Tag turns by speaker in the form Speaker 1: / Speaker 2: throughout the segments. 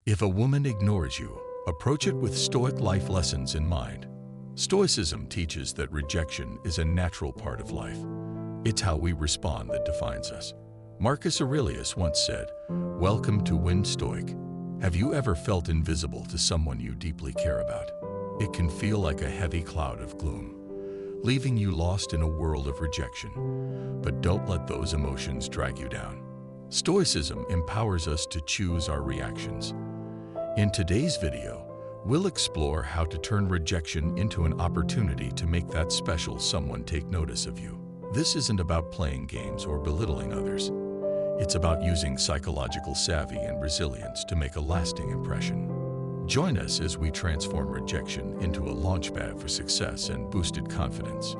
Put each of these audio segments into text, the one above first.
Speaker 1: If a woman ignores you, approach it with Stoic life lessons in mind. Stoicism teaches that rejection is a natural part of life. It's how we respond that defines us. Marcus Aurelius once said, "Welcome to Wind Stoic." Have you ever felt invisible to someone you deeply care about? It can feel like a heavy cloud of gloom, leaving you lost in a world of rejection. But don't let those emotions drag you down. Stoicism empowers us to choose our reactions. In today's video, we'll explore how to turn rejection into an opportunity to make that special someone take notice of you. This isn't about playing games or belittling others. It's about using psychological savvy and resilience to make a lasting impression. Join us as we transform rejection into a launchpad for success and boosted confidence.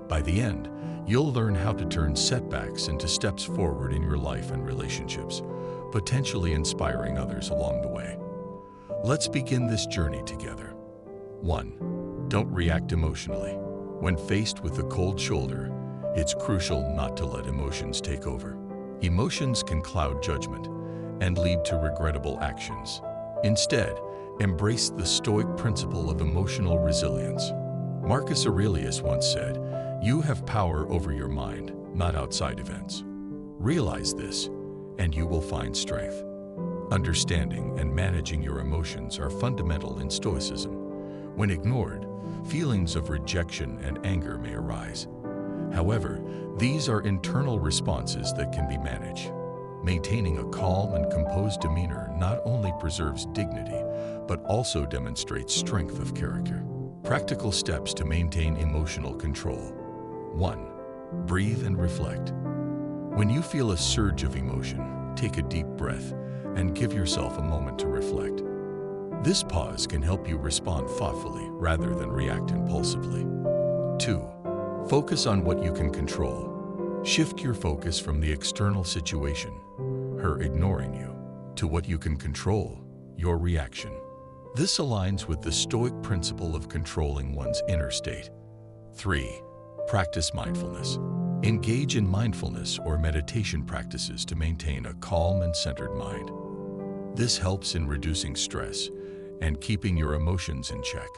Speaker 1: By the end, you'll learn how to turn setbacks into steps forward in your life and relationships, potentially inspiring others along the way. Let's begin this journey together. 1. Don't react emotionally. When faced with a cold shoulder, it's crucial not to let emotions take over. Emotions can cloud judgment and lead to regrettable actions. Instead, embrace the Stoic principle of emotional resilience. Marcus Aurelius once said, "You have power over your mind, not outside events." Realize this, and you will find strength. Understanding and managing your emotions are fundamental in Stoicism. When ignored, feelings of rejection and anger may arise. However, these are internal responses that can be managed. Maintaining a calm and composed demeanor not only preserves dignity, but also demonstrates strength of character. Practical steps to maintain emotional control. 1. Breathe and reflect. When you feel a surge of emotion, take a deep breath and give yourself a moment to reflect. This pause can help you respond thoughtfully rather than react impulsively. 2. Focus on what you can control. Shift your focus from the external situation, her ignoring you, to what you can control, your reaction. This aligns with the Stoic principle of controlling one's inner state. 3. Practice mindfulness. Engage in mindfulness or meditation practices to maintain a calm and centered mind. This helps in reducing stress and keeping your emotions in check.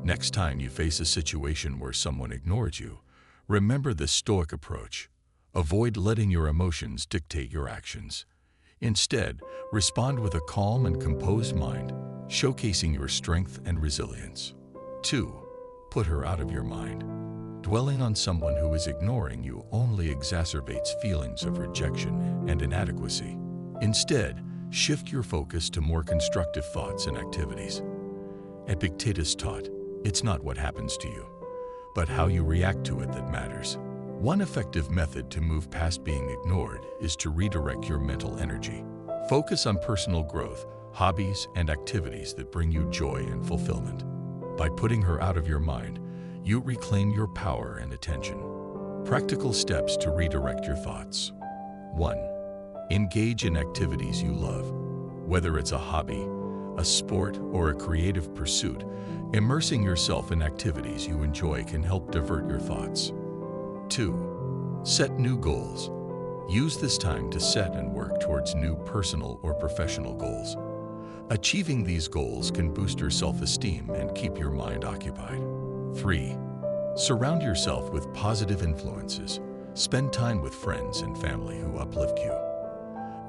Speaker 1: Next time you face a situation where someone ignores you, remember the Stoic approach. Avoid letting your emotions dictate your actions. Instead, respond with a calm and composed mind, showcasing your strength and resilience. 2. Put her out of your mind. Dwelling on someone who is ignoring you only exacerbates feelings of rejection and inadequacy. Instead, shift your focus to more constructive thoughts and activities. Epictetus taught, "It's not what happens to you, but how you react to it that matters." One effective method to move past being ignored is to redirect your mental energy. Focus on personal growth, hobbies, and activities that bring you joy and fulfillment. By putting her out of your mind, you reclaim your power and attention. Practical steps to redirect your thoughts. 1. Engage in activities you love. Whether it's a hobby, a sport, or a creative pursuit, immersing yourself in activities you enjoy can help divert your thoughts. 2. Set new goals. Use this time to set and work towards new personal or professional goals. Achieving these goals can boost your self-esteem and keep your mind occupied. 3. Surround yourself with positive influences. Spend time with friends and family who uplift you.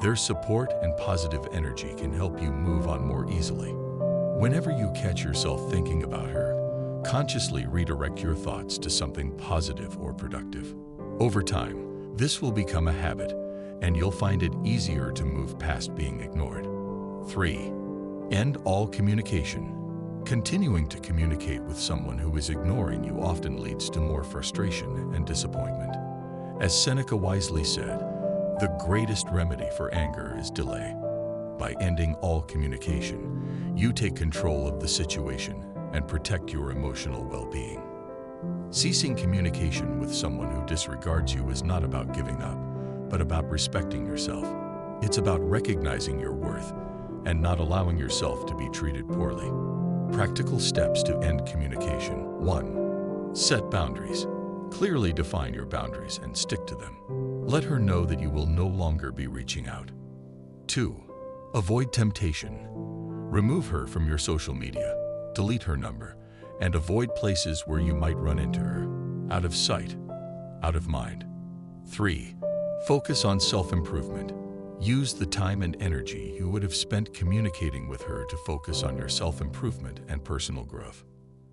Speaker 1: Their support and positive energy can help you move on more easily. Whenever you catch yourself thinking about her, consciously redirect your thoughts to something positive or productive. Over time, this will become a habit, and you'll find it easier to move past being ignored. 3. End all communication. Continuing to communicate with someone who is ignoring you often leads to more frustration and disappointment. As Seneca wisely said, "The greatest remedy for anger is delay." By ending all communication, you take control of the situation and protect your emotional well-being. Ceasing communication with someone who disregards you is not about giving up, but about respecting yourself. It's about recognizing your worth and not allowing yourself to be treated poorly. Practical steps to end communication. 1. Set boundaries. Clearly define your boundaries and stick to them. Let her know that you will no longer be reaching out. 2. Avoid temptation. Remove her from your social media, delete her number, and avoid places where you might run into her. Out of sight, out of mind. 3. Focus on self-improvement. Use the time and energy you would have spent communicating with her to focus on your self-improvement and personal growth.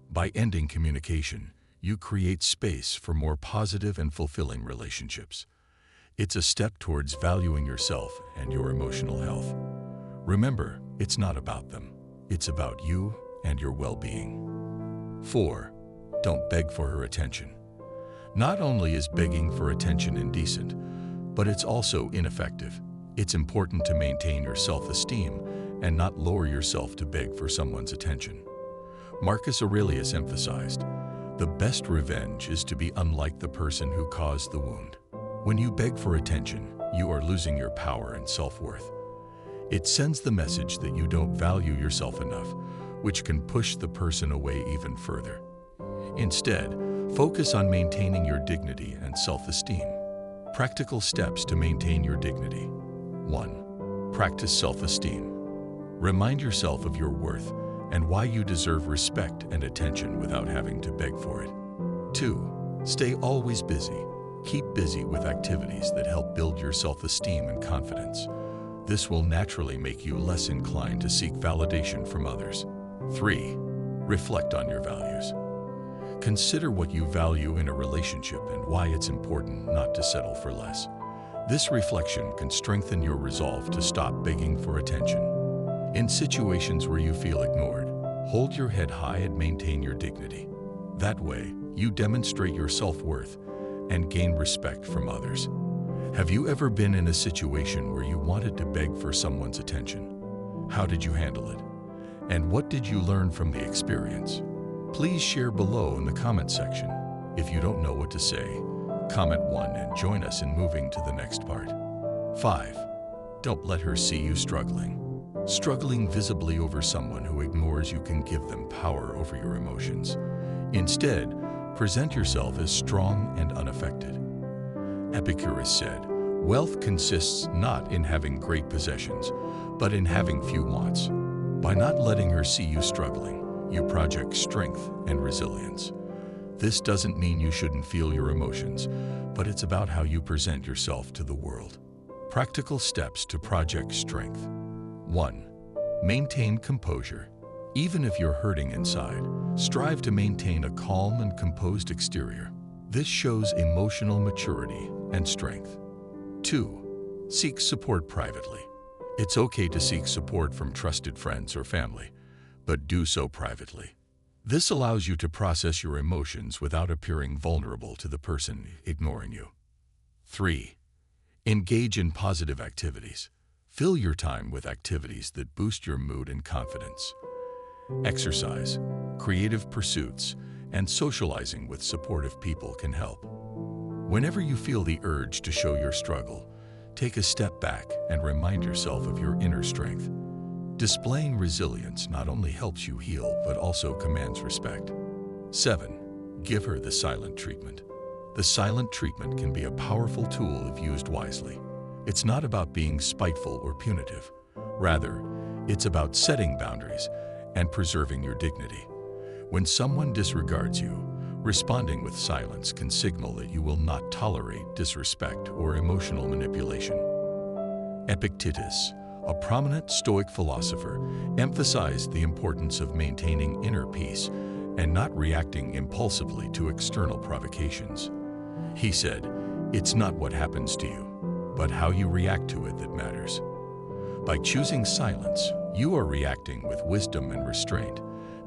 Speaker 1: By ending communication, you create space for more positive and fulfilling relationships. It's a step towards valuing yourself and your emotional health. Remember, it's not about them. It's about you and your well-being. 4. Don't beg for her attention. Not only is begging for attention indecent, but it's also ineffective. It's important to maintain your self-esteem and not lower yourself to beg for someone's attention. Marcus Aurelius emphasized, "The best revenge is to be unlike the person who caused the wound." When you beg for attention, you are losing your power and self-worth. It sends the message that you don't value yourself enough, which can push the person away even further. Instead, focus on maintaining your dignity and self-esteem. Practical steps to maintain your dignity. 1. Practice self-esteem. Remind yourself of your worth and why you deserve respect and attention without having to beg for it. 2. Stay always busy. Keep busy with activities that help build your self-esteem and confidence. This will naturally make you less inclined to seek validation from others. 3. Reflect on your values. Consider what you value in a relationship and why it's important not to settle for less. This reflection can strengthen your resolve to stop begging for attention. In situations where you feel ignored, hold your head high and maintain your dignity. That way, you demonstrate your self-worth and gain respect from others. Have you ever been in a situation where you wanted to beg for someone's attention? How did you handle it? And what did you learn from the experience? Please share below in the comment section. If you don't know what to say, comment 1 and join us in moving to the next part. 5. Don't let her see you struggling. Struggling visibly over someone who ignores you can give them power over your emotions. Instead, present yourself as strong and unaffected. Epicurus said, "Wealth consists not in having great possessions, but in having few wants." By not letting her see you struggling, you project strength and resilience. This doesn't mean you shouldn't feel your emotions, but it's about how you present yourself to the world. Practical steps to project strength. 1. Maintain composure. Even if you're hurting inside, strive to maintain a calm and composed exterior. This shows emotional maturity and strength. 2. Seek support privately. It's okay to seek support from trusted friends or family, but do so privately. This allows you to process your emotions without appearing vulnerable to the person ignoring you. 3. Engage in positive activities. Fill your time with activities that boost your mood and confidence. Exercise, creative pursuits, and socializing with supportive people can help. Whenever you feel the urge to show your struggle, take a step back and remind yourself of your inner strength. Displaying resilience not only helps you heal, but also commands respect. 7. Give her the silent treatment. The silent treatment can be a powerful tool if used wisely. It's not about being spiteful or punitive. Rather, it's about setting boundaries and preserving your dignity. When someone disregards you, responding with silence can signal that you will not tolerate disrespect or emotional manipulation. Epictetus, a prominent Stoic philosopher, emphasized the importance of maintaining inner peace and not reacting impulsively to external provocations. He said, "It's not what happens to you, but how you react to it that matters." By choosing silence, you are reacting with wisdom and restraint,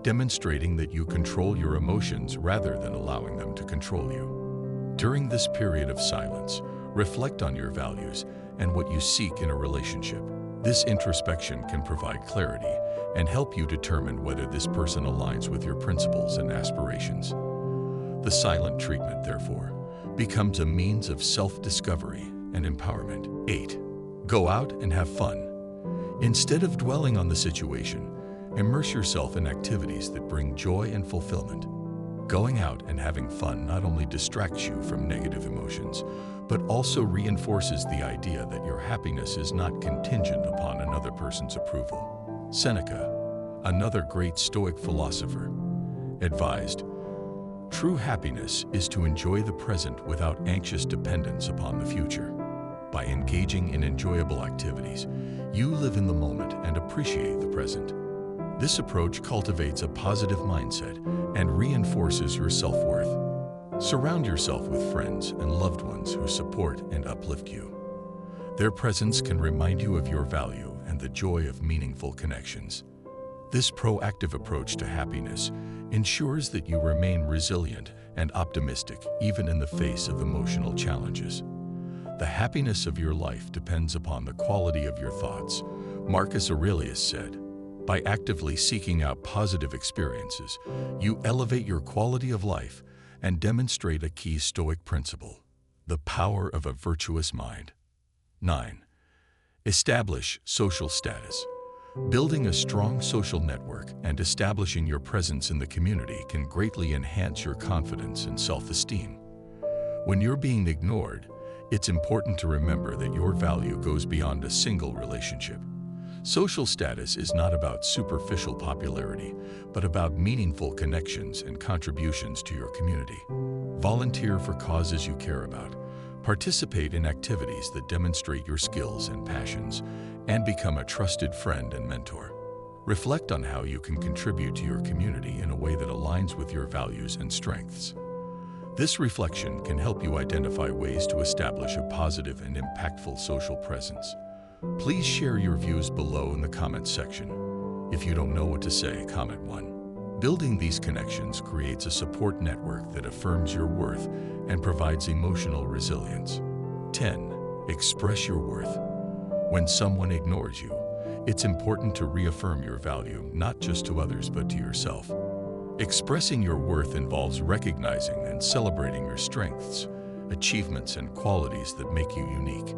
Speaker 1: demonstrating that you control your emotions rather than allowing them to control you. During this period of silence, reflect on your values and what you seek in a relationship. This introspection can provide clarity and help you determine whether this person aligns with your principles and aspirations. The silent treatment, therefore, becomes a means of self-discovery and empowerment. 8. Go out and have fun. Instead of dwelling on the situation, immerse yourself in activities that bring joy and fulfillment. Going out and having fun not only distracts you from negative emotions, but also reinforces the idea that your happiness is not contingent upon another person's approval. Seneca, another great Stoic philosopher, advised, "True happiness is to enjoy the present without anxious dependence upon the future." By engaging in enjoyable activities, you live in the moment and appreciate the present. This approach cultivates a positive mindset and reinforces your self-worth. Surround yourself with friends and loved ones who support and uplift you. Their presence can remind you of your value and the joy of meaningful connections. This proactive approach to happiness ensures that you remain resilient and optimistic even in the face of emotional challenges. The happiness of your life depends upon the quality of your thoughts, Marcus Aurelius said. By actively seeking out positive experiences, you elevate your quality of life and demonstrate a key Stoic principle: the power of a virtuous mind. 9. Establish social status. Building a strong social network and establishing your presence in the community can greatly enhance your confidence and self-esteem. When you're being ignored, it's important to remember that your value goes beyond a single relationship. Social status is not about superficial popularity, but about meaningful connections and contributions to your community. Volunteer for causes you care about, participate in activities that demonstrate your skills and passions, and become a trusted friend and mentor. Reflect on how you can contribute to your community in a way that aligns with your values and strengths. This reflection can help you identify ways to establish a positive and impactful social presence. Please share your views below in the comments section. If you don't know what to say, comment 1. Building these connections creates a support network that affirms your worth and provides emotional resilience. 10. Express your worth. When someone ignores you, it's important to reaffirm your value, not just to others but to yourself. Expressing your worth involves recognizing and celebrating your strengths, achievements, and qualities that make you unique.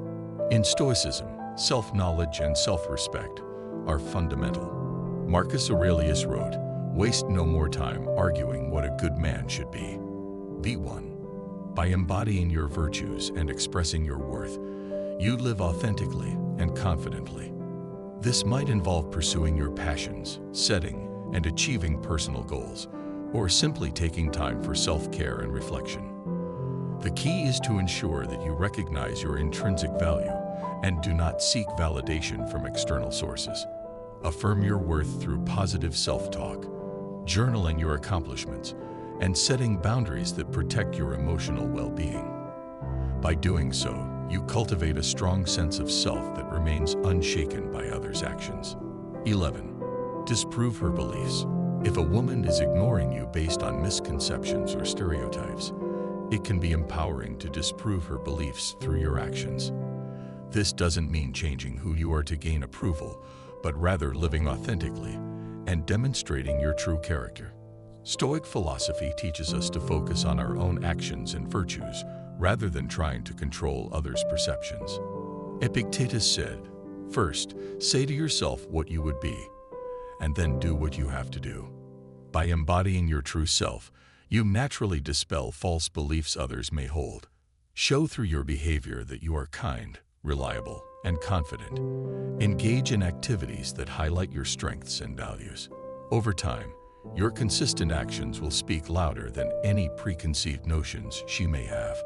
Speaker 1: In Stoicism, self-knowledge and self-respect are fundamental. Marcus Aurelius wrote, "Waste no more time arguing what a good man should be. Be one." By embodying your virtues and expressing your worth, you live authentically and confidently. This might involve pursuing your passions, setting and achieving personal goals, or simply taking time for self-care and reflection. The key is to ensure that you recognize your intrinsic value and do not seek validation from external sources. Affirm your worth through positive self-talk, journaling your accomplishments, and setting boundaries that protect your emotional well-being. By doing so, you cultivate a strong sense of self that remains unshaken by others' actions. 11. Disprove her beliefs. If a woman is ignoring you based on misconceptions or stereotypes, it can be empowering to disprove her beliefs through your actions. This doesn't mean changing who you are to gain approval, but rather living authentically and demonstrating your true character. Stoic philosophy teaches us to focus on our own actions and virtues rather than trying to control others' perceptions. Epictetus said, "First, say to yourself what you would be, and then do what you have to do." By embodying your true self, you naturally dispel false beliefs others may hold. Show through your behavior that you are kind, reliable, and confident. Engage in activities that highlight your strengths and values. Over time, your consistent actions will speak louder than any preconceived notions she may have.